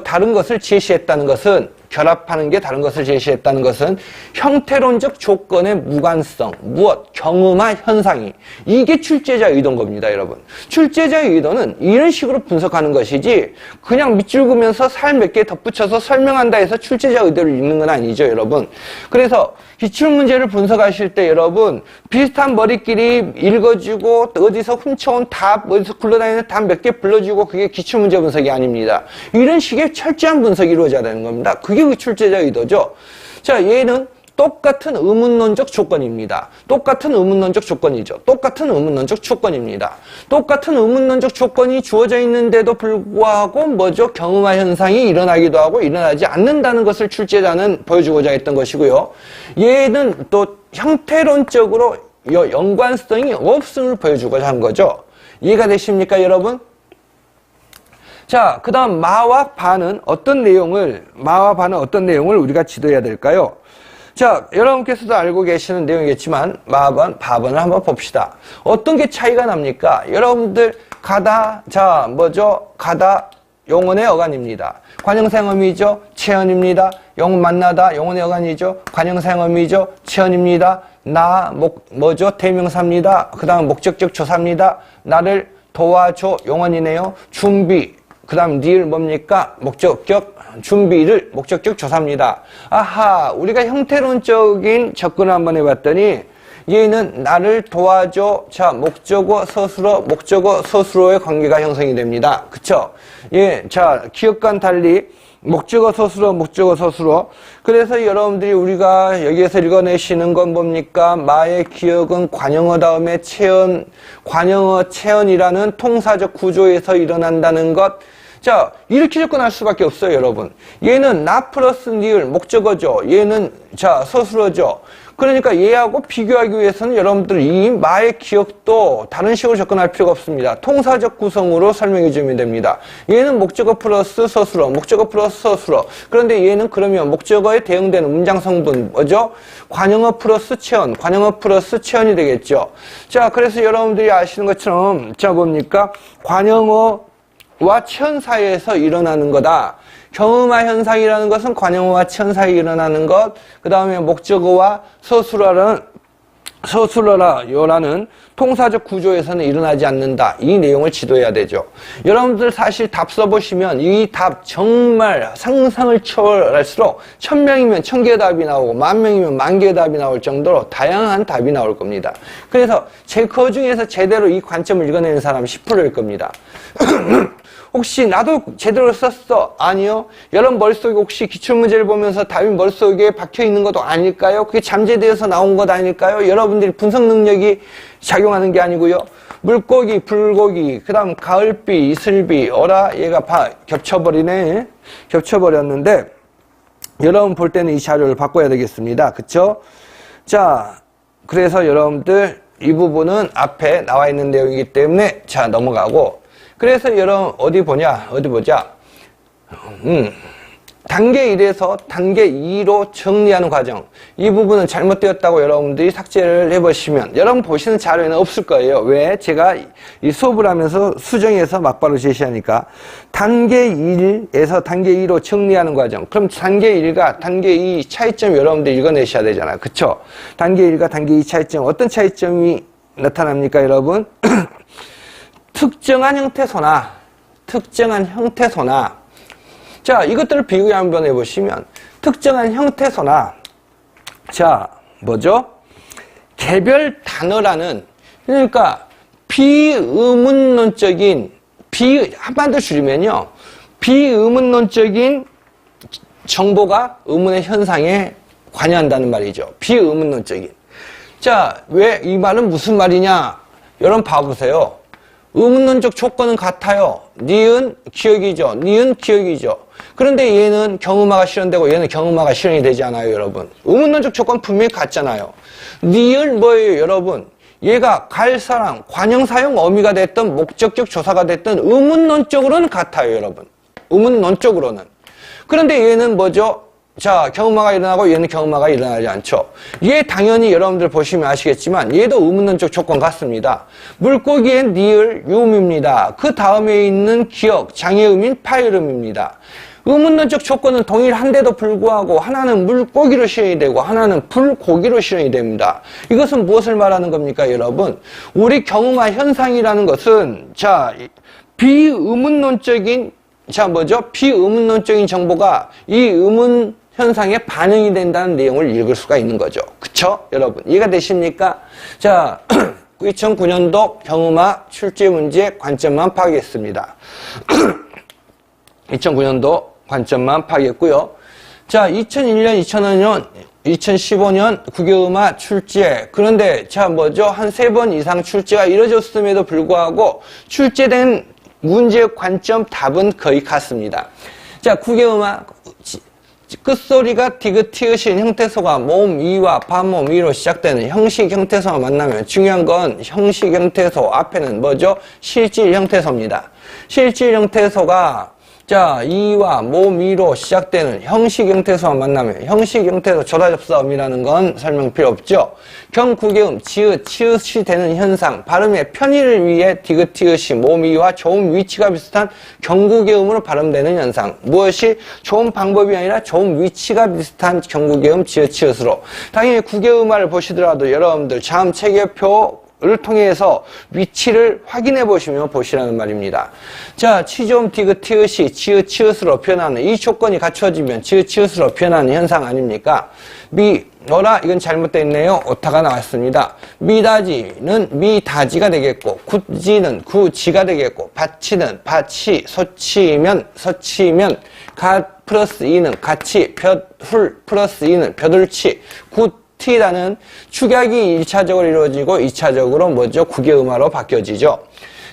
다른 것을 제시했다는 것은 결합하는 게 다른 것을 제시했다는 것은 형태론적 조건의 무관성, 무엇, 경음화 현상이 이게 출제자의 의도인 겁니다, 여러분. 출제자의 의도는 이런 식으로 분석하는 것이지 그냥 밑줄 그으면서 살 몇 개 덧붙여서 설명한다 해서 출제자 의도를 읽는 건 아니죠, 여러분. 그래서 기출문제를 분석하실 때 여러분 비슷한 머리끼리 읽어주고 어디서 훔쳐온 답, 어디서 굴러다니는 답 몇 개 불러주고 그게 기출문제 분석이 아닙니다. 이런 식의 철저한 분석이 이루어져야 되는 겁니다. 그게 그 출제자 의도죠. 자, 얘는 똑같은 의문론적 조건입니다. 똑같은 의문론적 조건이죠. 똑같은 의문론적 조건입니다. 똑같은 의문론적 조건이 주어져 있는데도 불구하고 뭐죠? 경음화 현상이 일어나기도 하고 일어나지 않는다는 것을 출제자는 보여주고자 했던 것이고요. 얘는 또 형태론적으로 연관성이 없음을 보여주고자 한 거죠. 이해가 되십니까, 여러분? 자, 그 다음 마와 바는 어떤 내용을 우리가 지도해야 될까요? 자, 여러분께서도 알고 계시는 내용이겠지만 마반, 바반을 한번 봅시다. 어떤 게 차이가 납니까? 여러분들 가다, 자, 뭐죠? 가다, 용언의 어간입니다. 관형사형어미죠? 체언입니다. 용 만나다, 용언의 어간이죠? 관형사형어미죠? 체언입니다. 나, 뭐죠? 대명사입니다. 그 다음 목적적 조사입니다. 나를 도와줘, 용언이네요. 준비, 그 다음 니을 뭡니까? 목적격 준비를 목적격 조사입니다. 아하, 우리가 형태론적인 접근을 한번 해봤더니 얘는 나를 도와줘. 자, 목적어 서술어의 관계가 형성이 됩니다. 그쵸? 예, 자, 기억과는 달리 목적어 서술어. 그래서 여러분들이 우리가 여기에서 읽어내시는 건 뭡니까? 마의 기억은 관형어 다음에 체언, 관형어 체언이라는 통사적 구조에서 일어난다는 것. 자, 이렇게 접근할 수밖에 없어요, 여러분. 얘는 나 플러스 니을 목적어죠. 얘는 자, 서술어죠. 그러니까 얘하고 비교하기 위해서는 여러분들 이 마의 기억도 다른 식으로 접근할 필요가 없습니다. 통사적 구성으로 설명해 주면 됩니다. 얘는 목적어 플러스 서술어, 목적어 플러스 서술어. 그런데 얘는 그러면 목적어에 대응되는 문장 성분 뭐죠? 관형어 플러스 체언, 관형어 플러스 체언이 되겠죠. 자, 그래서 여러분들이 아시는 것처럼 자, 뭡니까? 관형어 와 체언 사이에서 일어나는 거다. 경음화 현상이라는 것은 관형어와 체언 사이에 일어나는 것, 그 다음에 목적어와 서술어라요라는 통사적 구조에서는 일어나지 않는다. 이 내용을 지도해야 되죠. 여러분들 사실 답 써보시면 이 답 정말 상상을 초월할수록 1000명이면 1000개의 답이 나오고 10,000명이면 10,000개의 답이 나올 정도로 다양한 답이 나올 겁니다. 그래서 그 중에서 제대로 이 관점을 읽어내는 사람은 10%일 겁니다. 혹시 나도 제대로 썼어? 아니요. 여러분 머릿속에 혹시 기출문제를 보면서 답이 머릿속에 박혀있는 것도 아닐까요? 그게 잠재되어서 나온 것 아닐까요? 여러분들이 분석 능력이 작용하는 게 아니고요. 물고기, 불고기, 그 다음 가을비, 이슬비, 어라, 얘가 겹쳐버리네. 겹쳐버렸는데 여러분 볼 때는 이 자료를 바꿔야 되겠습니다. 그쵸? 자, 그래서 여러분들 이 부분은 앞에 나와 있는 내용이기 때문에 자, 넘어가고 그래서 여러분 어디 보자. 단계 1에서 단계 2로 정리하는 과정. 이 부분은 잘못되었다고 여러분들이 삭제를 해보시면 여러분 보시는 자료에는 없을 거예요. 왜? 제가 이 수업을 하면서 수정해서 막바로 제시하니까 단계 1에서 단계 2로 정리하는 과정. 그럼 단계 1과 단계 2 차이점 여러분들 읽어내셔야 되잖아요. 그쵸? 단계 1과 단계 2 차이점. 어떤 차이점이 나타납니까, 여러분? 특정한 형태소나 자, 이것들을 비교 한번 해보시면 특정한 형태소나 자, 뭐죠? 개별 단어라는 그러니까 비의문론적인 한마디로 줄이면요. 비의문론적인 정보가 의문의 현상에 관여한다는 말이죠. 비의문론적인. 자, 왜 이 말은 무슨 말이냐? 여러분 봐보세요. 의문론적 조건은 같아요. 니은 기억이죠. 그런데 얘는 경음화가 실현되고 얘는 경음화가 실현이 되지 않아요, 여러분. 의문론적 조건 분명히 같잖아요. 니은 뭐예요, 여러분? 얘가 갈 사람, 관형사용 어미가 됐든 목적격 조사가 됐든 의문론적으로는 같아요, 여러분. 의문론적으로는. 그런데 얘는 뭐죠? 자, 경음화가 일어나고 얘는 경음화가 일어나지 않죠. 얘 당연히 여러분들 보시면 아시겠지만 얘도 의문론적 조건 같습니다. 물고기엔 니을 유음입니다. 그 다음에 있는 기억, 장애음인 파열음입니다. 의문론적 조건은 동일한데도 불구하고 하나는 물고기로 실현이 되고 하나는 불고기로 실현이 됩니다. 이것은 무엇을 말하는 겁니까, 여러분? 우리 경우마 현상이라는 것은 비의문론적인 비의문론적인 정보가 이 의문 현상에 반영이 된다는 내용을 읽을 수가 있는 거죠. 그쵸? 여러분 이해가 되십니까? 자, 2009년도 경음화 출제 문제 관점만 파악했습니다. 2009년도 관점만 파악했고요. 자, 2001년, 2005년, 2015년 국어음화 출제. 그런데 한 3번 이상 출제가 이뤄졌음에도 불구하고 출제된 문제 관점 답은 거의 같습니다. 자, 국어음화 끝소리가 디귿, 티읕인 형태소가 모음 이와 반모음 이로 시작되는 형식 형태소가 만나면 중요한 건 형식 형태소 앞에는 실질 형태소입니다. 실질 형태소가 이와 모음 이로 시작되는 형식 형태소가 만나면 형식 형태소 조다접사음이라는 건 설명 필요 없죠. 경국의음 지읒, 치읓이 되는 현상, 발음의 편의를 위해 디귿, 티읕이 모음 이와 좋은 위치가 비슷한 경국의음으로 발음되는 현상. 무엇이 좋은 방법이 아니라 좋은 위치가 비슷한 경국의음 지읒, 치읓으로. 당연히 국어음화를 보시더라도 여러분들 다음 체계표 를 통해서 위치를 확인해 보시면 보시라는 말입니다. 자, 치조음 디귿 티읕이 지읒 치읓으로 표현하는 이 조건이 갖춰지면 지읒 치읓으로 표현하는 현상 아닙니까? 이건 잘못되어 있네요. 오타가 나왔습니다. 미다지는 미다지가 되겠고, 굿지는 구지가 되겠고, 밭치는 밭이, 서치면 서치면, 갓 플러스 이는 같이, 볕훌 플러스 이는 벼들치, T라는 축약이 1차적으로 이루어지고 2차적으로 국어음화로 바뀌어지죠.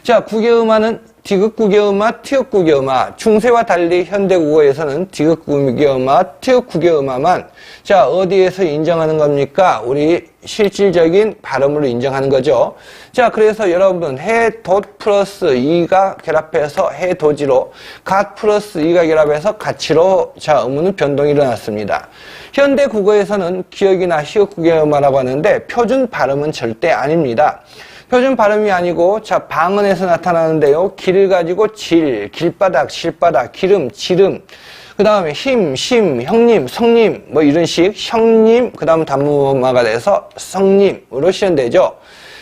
자, 국어음화는 디귿 국어음화, 티읕 국어음화. 중세와 달리 현대국어에서는 디귿 국어음화, 티읕 국어음화만 어디에서 인정하는 겁니까? 우리 실질적인 발음으로 인정하는 거죠. 자, 그래서 여러분 해돛 플러스 이가 결합해서 해도지로, 갓 플러스 이가 결합해서 가치로 음은 변동이 일어났습니다. 현대 국어에서는 기역이나 히읗 국어음화라고 하는데 표준 발음은 절대 아닙니다. 표준 발음이 아니고 방언에서 나타나는데요. 길을 가지고 질, 길바닥, 실바닥, 기름, 지름, 그 다음에 힘, 심, 형님, 성님 이런 식 형님, 그 다음 단무마가 돼서 성님으로 실현되죠.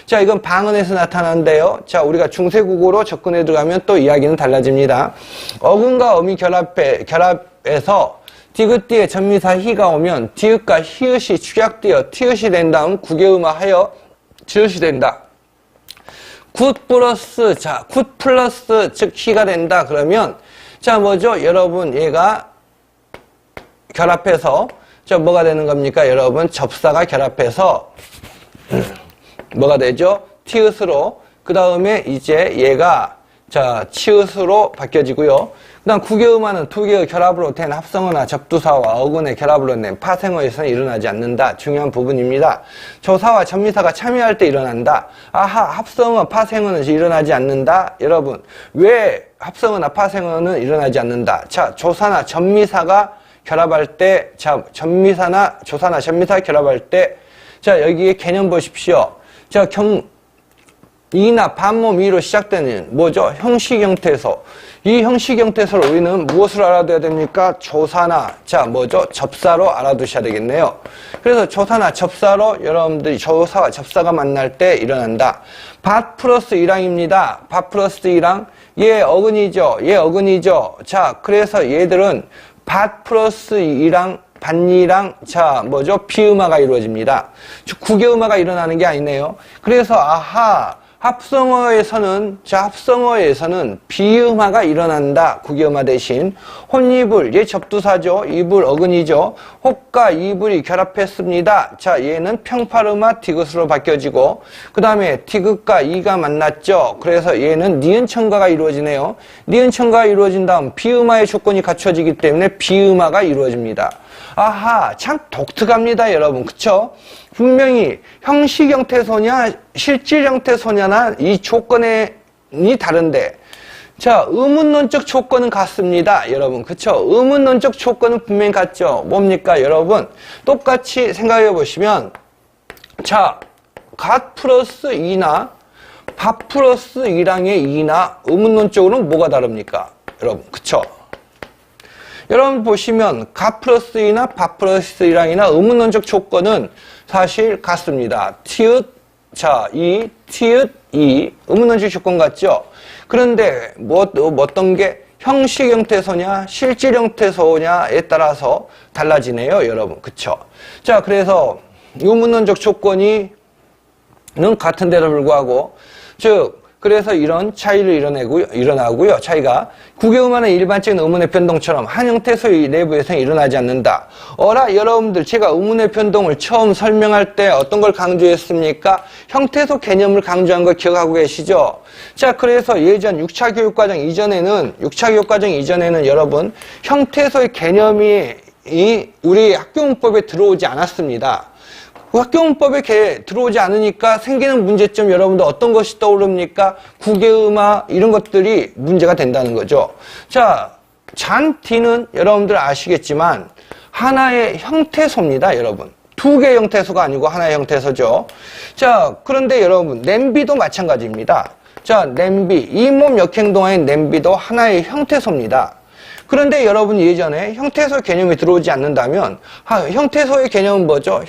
자, 이건 방언에서 나타나는데요. 자, 우리가 중세국어로 접근해 들어가면 또 이야기는 달라집니다. 어근과 어미 결합해서 디귿 뒤에 전미사 히가 오면 디귿과 히읗이 축약되어 티읕이 된 다음 국어음화하여 지읒이 된다. 굿 플러스 즉 히가 된다. 그러면 여러분 얘가 결합해서 뭐가 되는 겁니까? 여러분 접사가 결합해서 뭐가 되죠? 티읕으로. 그 다음에 이제 얘가 치읓으로 바뀌어지고요. 그 다음 국어음화는 두 개의 결합으로 된 합성어나 접두사와 어근의 결합으로 낸 파생어에서는 일어나지 않는다. 중요한 부분입니다. 조사와 전미사가 참여할 때 일어난다. 합성어, 파생어는 일어나지 않는다. 여러분, 왜 합성어나 파생어는 일어나지 않는다? 조사나 전미사가 결합할 때, 조사나 전미사가 결합할 때, 여기에 개념 보십시오. 이나 반모음 이로 시작되는 형식 형태소. 이 형식 형태소를 우리는 무엇을 알아둬야 됩니까? 조사나 접사로 알아두셔야 되겠네요. 그래서 조사나 접사로 여러분들이 조사와 접사가 만날 때 일어난다. 밭 플러스 이랑입니다. 밭 플러스 이랑. 얘 어근이죠. 그래서 얘들은 밭 플러스 이랑 반니랑 비음화가 이루어집니다. 국어음화가 일어나는 게 아니네요. 그래서 합성어에서는 비음화가 일어난다. 국어음화 대신 혼이불, 얘 접두사죠. 이불 어근이죠. 혹과 이불이 결합했습니다. 얘는 평팔음화 디귿으로 바뀌어지고, 그 다음에 디귿과 이가 만났죠. 그래서 얘는 니은 첨가가 이루어지네요. 니은 첨가가 이루어진 다음 비음화의 조건이 갖춰지기 때문에 비음화가 이루어집니다. 참 독특합니다, 여러분. 그쵸? 분명히 형식 형태소냐, 실질 형태소냐나 이 조건이 다른데, 의문론적 조건은 같습니다, 여러분. 그쵸? 의문론적 조건은 분명히 같죠? 뭡니까, 여러분? 똑같이 생각해 보시면, 갓 플러스 이나, 밥 플러스 이랑의 이나, 의문론적으로는 뭐가 다릅니까? 여러분, 그쵸? 여러분 보시면 가 플러스 이나 바 플러스 이랑이나 의문론적 조건은 사실 같습니다. 티읕, 자, 이, 티읕, 이, 의문론적 조건 같죠? 그런데 어떤 게 형식 형태소냐, 실질 형태소냐에 따라서 달라지네요, 여러분. 그쵸? 자, 그래서 의문론적 조건이 는 같은데도 불구하고, 즉, 그래서 이런 차이를 일어나고요. 차이가 국외음화는 일반적인 의문의 변동처럼 한 형태소의 내부에서는 일어나지 않는다. 여러분들 제가 의문의 변동을 처음 설명할 때 어떤 걸 강조했습니까? 형태소 개념을 강조한 거 기억하고 계시죠? 자, 그래서 예전 6차 교육과정 이전에는 여러분 형태소의 개념이 우리 학교문법에 들어오지 않았습니다. 학교문법에 들어오지 않으니까 생기는 문제점 여러분들 어떤 것이 떠오릅니까? 국외음화 이런 것들이 문제가 된다는 거죠. 자, 잔디는 여러분들 아시겠지만 하나의 형태소입니다, 여러분. 두 개의 형태소가 아니고 하나의 형태소죠. 자, 그런데 여러분 냄비도 마찬가지입니다. 자, 냄비, 잇몸 역행동화의 냄비도 하나의 형태소입니다. 그런데 여러분 예전에 형태소 개념이 들어오지 않는다면 형태소의 개념은 뭐죠?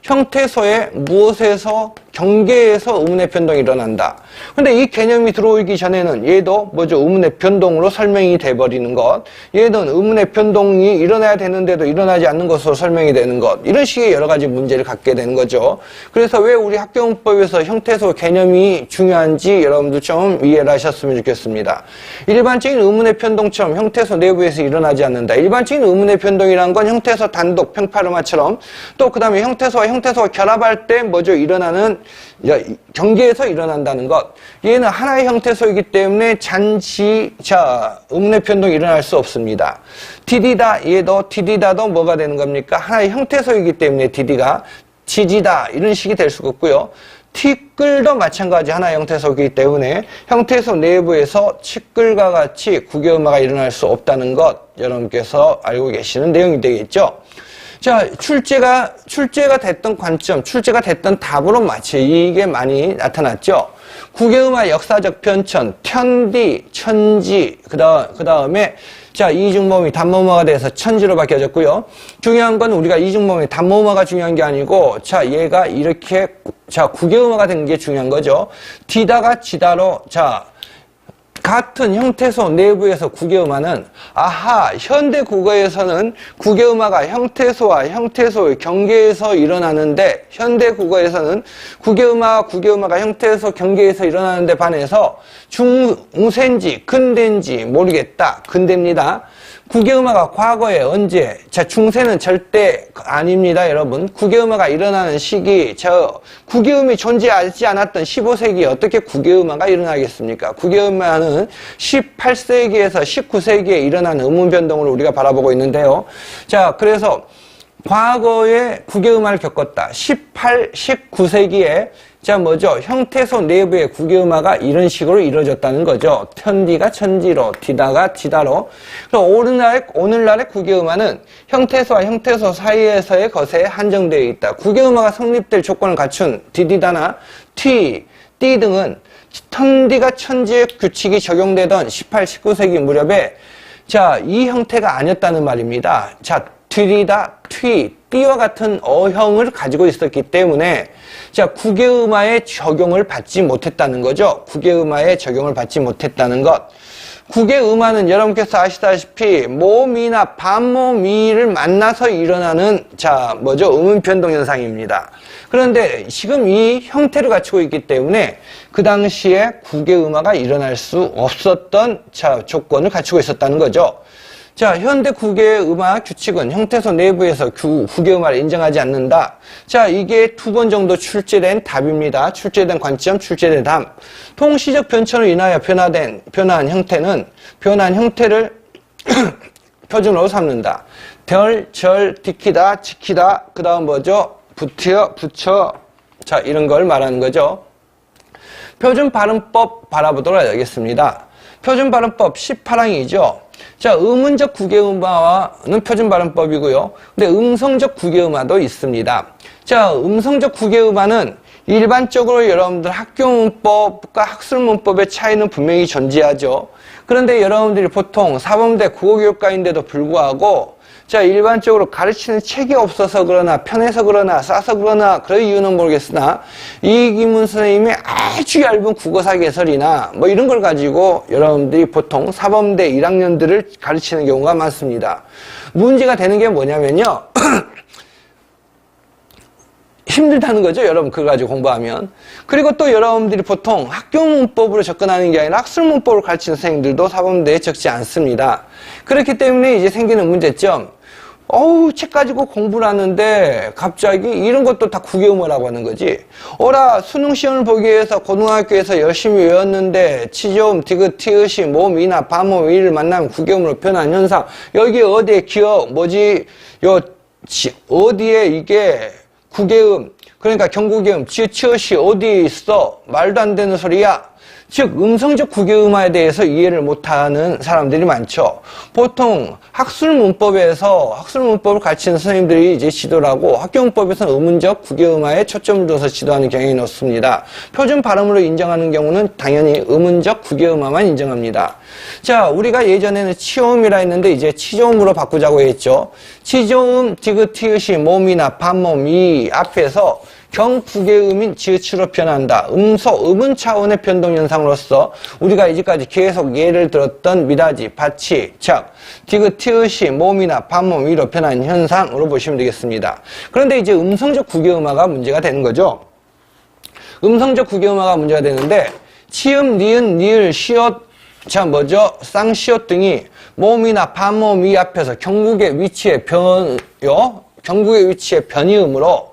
형태소의 무엇에서 경계에서 의문의 변동이 일어난다. 근데 이 개념이 들어오기 전에는 얘도 뭐죠? 의문의 변동으로 설명이 돼버리는 것. 얘는 의문의 변동이 일어나야 되는데도 일어나지 않는 것으로 설명이 되는 것. 이런 식의 여러 가지 문제를 갖게 되는 거죠. 그래서 왜 우리 학교문법에서 형태소 개념이 중요한지 여러분들 좀 이해를 하셨으면 좋겠습니다. 일반적인 의문의 변동처럼 형태소 내부에서 일어나지 않는다. 일반적인 의문의 변동이란 건 형태소 단독, 평파르마처럼 또 그 다음에 형태소와 결합할 때 뭐죠? 일어나는 경계에서 일어난다는 것. 얘는 하나의 형태소이기 때문에 의문의 변동이 일어날 수 없습니다. 디디다도 뭐가 되는 겁니까? 하나의 형태소이기 때문에 디디가 지지다 이런 식이 될 수가 없고요. 티끌도 마찬가지 하나의 형태소이기 때문에 형태소 내부에서 티끌과 같이 국외음화가 일어날 수 없다는 것 여러분께서 알고 계시는 내용이 되겠죠. 자, 출제가 됐던 관점, 출제가 됐던 답으로 마치 이게 많이 나타났죠. 국외음화 역사적 변천, 편디, 천지, 그 다음에 자, 이중모음이 단모음화가 돼서 천지로 바뀌어졌고요. 중요한 건 우리가 이중모음이 단모음화가 중요한 게 아니고 자, 얘가 이렇게 국외음화가 된 게 중요한 거죠. 디다가 지다로 같은 형태소 내부에서 국외음화는 현대 국어에서는 국외음화가 형태소와 형태소의 경계에서 일어나는데 현대 국어에서는 국외음화가 형태소 경계에서 일어나는데 반해서 중세인지 근대인지 모르겠다. 근대입니다. 국외음화가 과거에 언제? 자, 중세는 절대 아닙니다, 여러분. 국외음화가 일어나는 시기, 국외음이 존재하지 않았던 15세기에 어떻게 국외음화가 일어나겠습니까? 국외음화는 18세기에서 19세기에 일어난 의문 변동을 우리가 바라보고 있는데요. 자, 그래서 과거에 국외음화를 겪었다. 19세기에 형태소 내부의 국외음화가 이런 식으로 이루어졌다는 거죠. 편디가 천지로, 디다가 지다로. 그래서 오늘날의 국외음화는 형태소와 형태소 사이에서의 것에 한정되어 있다. 국외음화가 성립될 조건을 갖춘 디디다나 티, 띠 등은 편디가 천지의 규칙이 적용되던 18, 19세기 무렵에 이 형태가 아니었다는 말입니다. 디디다, 띠와 같은 어형을 가지고 있었기 때문에 국외음화의 적용을 받지 못했다는 거죠. 국외음화의 적용을 받지 못했다는 것. 국외음화는 여러분께서 아시다시피 모미나 반모미를 만나서 일어나는 의문 변동 현상입니다. 그런데 지금 이 형태를 갖추고 있기 때문에 그 당시에 국외음화가 일어날 수 없었던 조건을 갖추고 있었다는 거죠. 자, 현대 국외음화 규칙은 형태소 내부에서 국외음화를 인정하지 않는다. 자, 이게 2번 정도 출제된 답입니다. 출제된 관점, 출제된 답. 통시적 변천으로 인하여 변화한 형태를 표준어로 삼는다. 절, 디키다, 지키다, 그 다음 붙여. 이런 걸 말하는 거죠. 표준 발음법 바라보도록 하겠습니다. 표준 발음법 18항이죠. 의문적 국외음화는 표준 발음법이고요. 근데 음성적 국외음화도 있습니다. 음성적 국외음화는 일반적으로 여러분들 학교 문법과 학술 문법의 차이는 분명히 존재하죠. 그런데 여러분들이 보통 사범대 국어교육과인데도 불구하고 자, 일반적으로 가르치는 책이 없어서 그러나 편해서 그러나 싸서 그러나 그럴 이유는 모르겠으나 이기문 선생님의 아주 얇은 국어사 개설이나 뭐 이런 걸 가지고 여러분들이 보통 사범대 1학년들을 가르치는 경우가 많습니다. 문제가 되는 게 뭐냐면요. 힘들다는 거죠. 여러분 그거 가지고 공부하면. 그리고 또 여러분들이 보통 학교 문법으로 접근하는 게 아니라 학술 문법을 가르치는 선생님들도 사범대에 적지 않습니다. 그렇기 때문에 이제 생기는 문제점. 책 가지고 공부를 하는데 갑자기 이런 것도 다 국외음어라고 하는 거지. 어라 수능 시험을 보기 위해서 고등학교에서 열심히 외웠는데 치조음, 디귿, 티읕이 모음이나 반모음, 이를 만나면 국외음으로 변한 현상. 여기 어디에 기억 뭐지? 어디에 이게 국외음, 그러니까 경국외음, 치읓이 어디에 있어? 말도 안 되는 소리야. 즉 음성적 국외음화에 대해서 이해를 못하는 사람들이 많죠. 보통 학술 문법을 가르치는 선생님들이 이제 지도를 하고 학교 문법에서는 음운적 국외음화에 초점을 둬서 지도하는 경향이 높습니다. 표준 발음으로 인정하는 경우는 당연히 음운적 국외음화만 인정합니다. 자, 우리가 예전에는 치조음이라 했는데 이제 치조음으로 바꾸자고 했죠. 치조음, 디귿, 티읕이 모음이나 반모음 이 앞에서 경국외음인 지읒으로 변한다. 음은 차원의 변동 현상으로서 우리가 이제까지 계속 예를 들었던 미다지, 바치, 척, 디귿, 티읕이 모음이나 반모음 위로 변한 현상으로 보시면 되겠습니다. 그런데 이제 음성적 국외음화가 문제가 되는 거죠. 음성적 국외음화가 문제가 되는데 치음, 니은, 니을, 시옷, 자 뭐죠? 쌍시옷 등이 모음이나 반모음 위 앞에서 경국의 위치의 변이음으로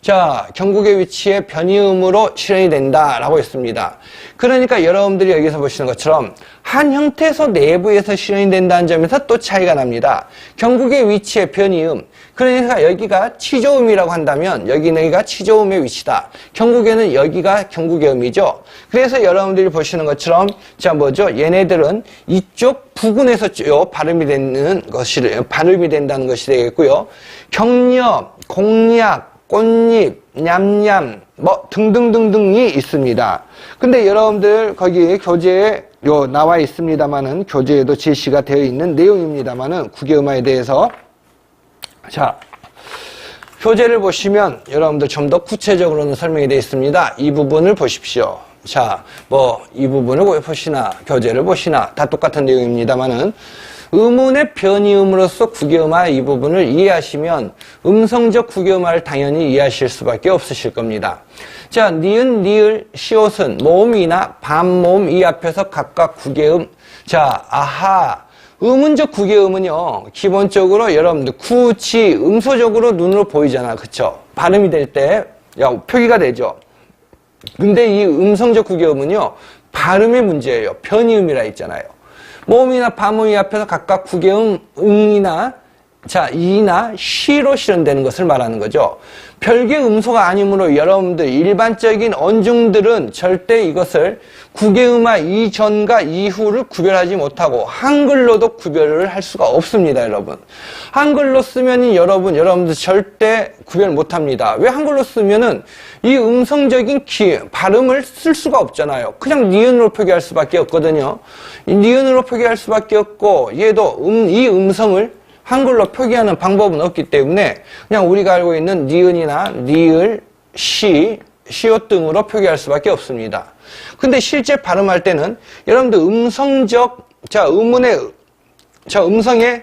자, 경국의 위치에 변이음으로 실현이 된다라고 했습니다. 그러니까 여러분들이 여기서 보시는 것처럼 한 형태소 내부에서 실현이 된다는 점에서 또 차이가 납니다. 경국의 위치에 변이음. 그러니까 여기가 치조음이라고 한다면 여기가 치조음의 위치다. 경국에는 여기가 경국의 음이죠. 그래서 여러분들이 보시는 것처럼 자 뭐죠? 얘네들은 이쪽 부근에서 발음이 된다는 것이 되겠고요. 경력, 공략, 꽃잎, 냠냠, 뭐 등등등등이 있습니다. 근데 여러분들 거기 교재에 나와 있습니다만은 교재에도 제시가 되어 있는 내용입니다만은 국외음화에 대해서 자 교재를 보시면 여러분들 좀 더 구체적으로는 설명이 되어 있습니다. 이 부분을 보십시오. 자, 뭐 이 부분을 보시나 교재를 보시나 다 똑같은 내용입니다만은 음운의 변이음으로써 국외음화 이 부분을 이해하시면 음성적 국외음화를 당연히 이해하실 수밖에 없으실 겁니다. 자, 니은, 니을, 시옷은 모음이나 반모음 이 앞에서 각각 국외음. 자, 아하. 음운적 국외음은요, 기본적으로 여러분들 구치, 음소적으로 눈으로 보이잖아. 그쵸? 발음이 될 때, 표기가 되죠. 근데 이 음성적 국외음은요, 발음의 문제예요. 변이음이라 했잖아요. 모음이나 반모음 앞에서 각각 국외음, 응이나, 자, 이나 시로 실현되는 것을 말하는 거죠. 별개 음소가 아니므로 여러분들 일반적인 언중들은 절대 이것을 국외음화 이전과 이후를 구별하지 못하고 한글로도 구별을 할 수가 없습니다, 여러분. 한글로 쓰면 여러분들 절대 구별 못합니다. 왜 한글로 쓰면은 이 음성적인 발음을 쓸 수가 없잖아요. 그냥 니은으로 표기할 수밖에 없거든요. 니은으로 표기할 수밖에 없고 얘도 이 음성을 한글로 표기하는 방법은 없기 때문에 그냥 우리가 알고 있는 니은이나 니을, 시옷 등으로 표기할 수밖에 없습니다. 근데 실제 발음할 때는 여러분들 음성적, 음성의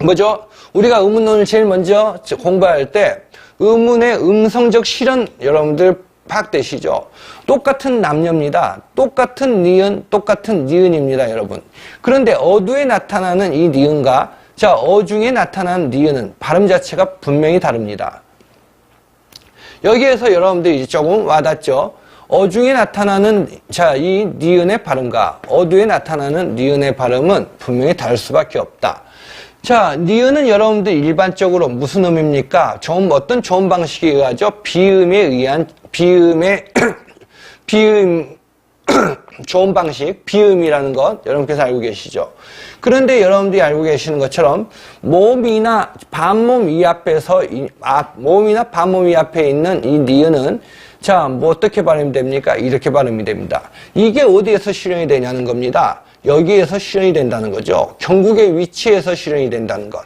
뭐죠? 우리가 음운론을 제일 먼저 공부할 때 음운의 음성적 실현 여러분들 파악되시죠? 똑같은 남녀입니다. 똑같은 니은, 똑같은 니은입니다, 여러분. 그런데 어두에 나타나는 이 니은과 자, 어중에 나타난 니은은 발음 자체가 분명히 다릅니다. 여기에서 여러분들이 조금 와닿죠? 어중에 나타나는 자, 이 니은의 발음과 어두에 나타나는 니은의 발음은 분명히 다를 수밖에 없다. 자, 니은은 여러분들 일반적으로 무슨 음입니까? 어떤 좋은 방식에 의하죠? 좋은 방식, 비음이라는 것 여러분께서 알고 계시죠? 그런데 여러분들이 알고 계시는 것처럼 모음이나 반모음 이 앞에 있는 이 니은은 자, 뭐 어떻게 발음이 됩니까? 이렇게 발음이 됩니다. 이게 어디에서 실현이 되냐는 겁니다. 여기에서 실현이 된다는 거죠. 경국의 위치에서 실현이 된다는 것.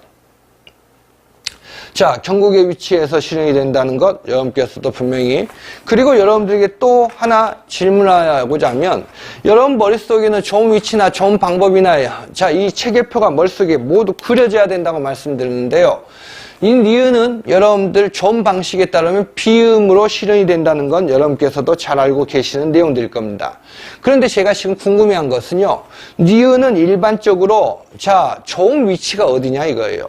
자, 경국의 위치에서 실현이 된다는 것 여러분께서도 분명히. 그리고 여러분들에게 또 하나 질문하고자 하면 여러분 머릿속에는 좋은 위치나 좋은 방법이나 자, 이 체계표가 머릿속에 모두 그려져야 된다고 말씀드렸는데요. 이 니은은 여러분들 좋은 방식에 따르면 비음으로 실현이 된다는 건 여러분께서도 잘 알고 계시는 내용들일 겁니다. 그런데 제가 지금 궁금해한 것은요. 니은은 일반적으로 자, 좋은 위치가 어디냐 이거예요.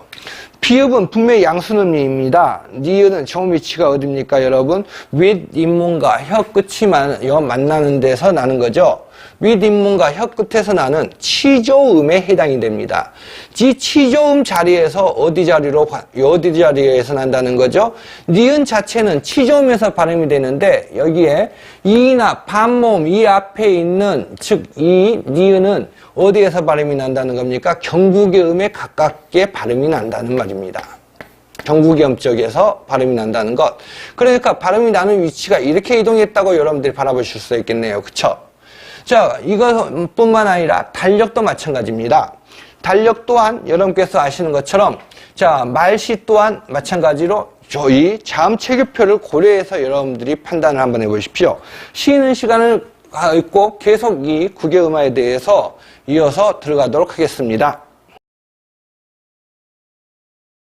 비읍은 분명히 양수음입니다. 니은은 좋은 위치가 어딥니까 여러분? 윗잇문과 혀 끝이 만나는 데서 나는 거죠. 윗잇문과 혀 끝에서 나는 치조음에 해당이 됩니다. 이 치조음 자리에서 어디 자리에서 난다는 거죠? 니은 자체는 치조음에서 발음이 되는데 여기에 이나 반모음 이 앞에 있는 즉 이 니은은 어디에서 발음이 난다는 겁니까? 경국의 음에 가깝게 발음이 난다는 말입니다. 경국의 음 쪽에서 발음이 난다는 것. 그러니까 발음이 나는 위치가 이렇게 이동했다고 여러분들이 바라보실 수 있겠네요. 그쵸? 자, 이것뿐만 아니라 달력도 마찬가지입니다. 달력 또한 여러분께서 아시는 것처럼 자, 말시 또한 마찬가지로 저희 자음 체계표를 고려해서 여러분들이 판단을 한번 해보십시오. 쉬는 시간을 있고 계속 이 국외음화에 대해서 이어서 들어가도록 하겠습니다.